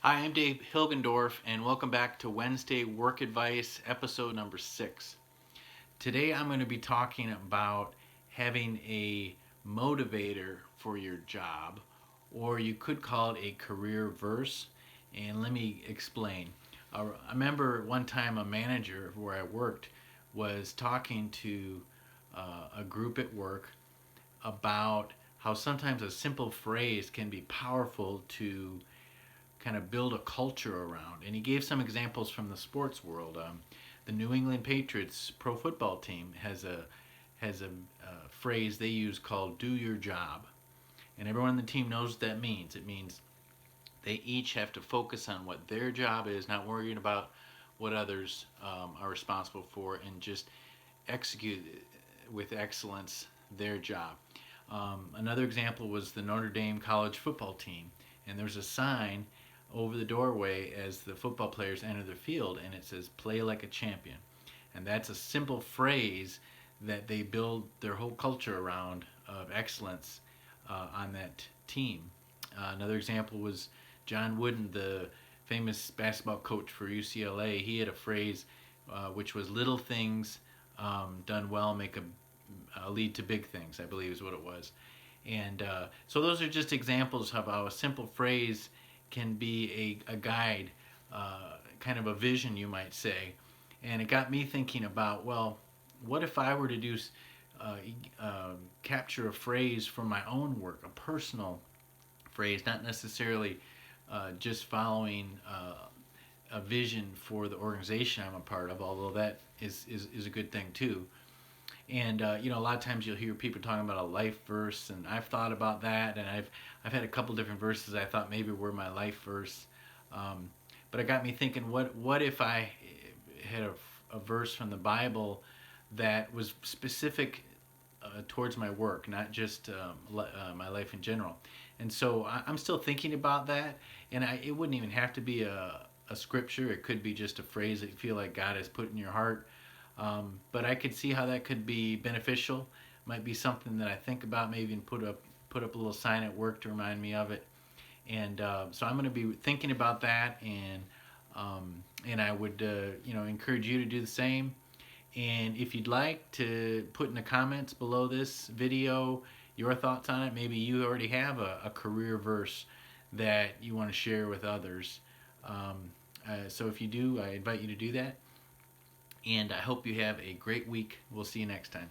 Hi, I'm Dave Hilgendorf, and welcome back to Wednesday Work Advice, episode number 6. Today I'm going to be talking about having a motivator for your job, or you could call it a career verse. And let me explain. I remember one time a manager where I worked was talking to a group at work about how sometimes a simple phrase can be powerful to kind of build a culture around. And he gave some examples from the sports world. The New England Patriots pro football team has a phrase they use called "Do your job," and everyone on the team knows what that means. It means they each have to focus on what their job is, not worrying about what others are responsible for, and just execute with excellence their job. Another example was the Notre Dame college football team, and there's a sign over the doorway as the football players enter the field, and it says "Play like a champion," and that's a simple phrase that they build their whole culture around of excellence on that team. Another example was John Wooden, the famous basketball coach for UCLA. He had a phrase which was "Little things done well make a lead to big things," I believe is what it was. And so those are just examples of how a simple phrase can be a guide, kind of a vision, you might say. And it got me thinking about, well, what if I were to uh, capture a phrase from my own work, a personal phrase, not necessarily just following a vision for the organization I'm a part of, although that is a good thing too. And a lot of times you'll hear people talking about a life verse, and I've thought about that, and I've had a couple different verses I thought maybe were my life verse. But it got me thinking, what if I had a verse from the Bible that was specific towards my work, not just my life in general. And so I'm still thinking about that, and it wouldn't even have to be a scripture. It could be just a phrase that you feel like God has put in your heart. But I could see how that could be beneficial. Might be something that I think about, maybe even put up a little sign at work to remind me of it. And so I'm going to be thinking about that, and I would encourage you to do the same. And if you'd like to put in the comments below this video your thoughts on it, maybe you already have a career verse that you want to share with others. So if you do, I invite you to do that. And I hope you have a great week. We'll see you next time.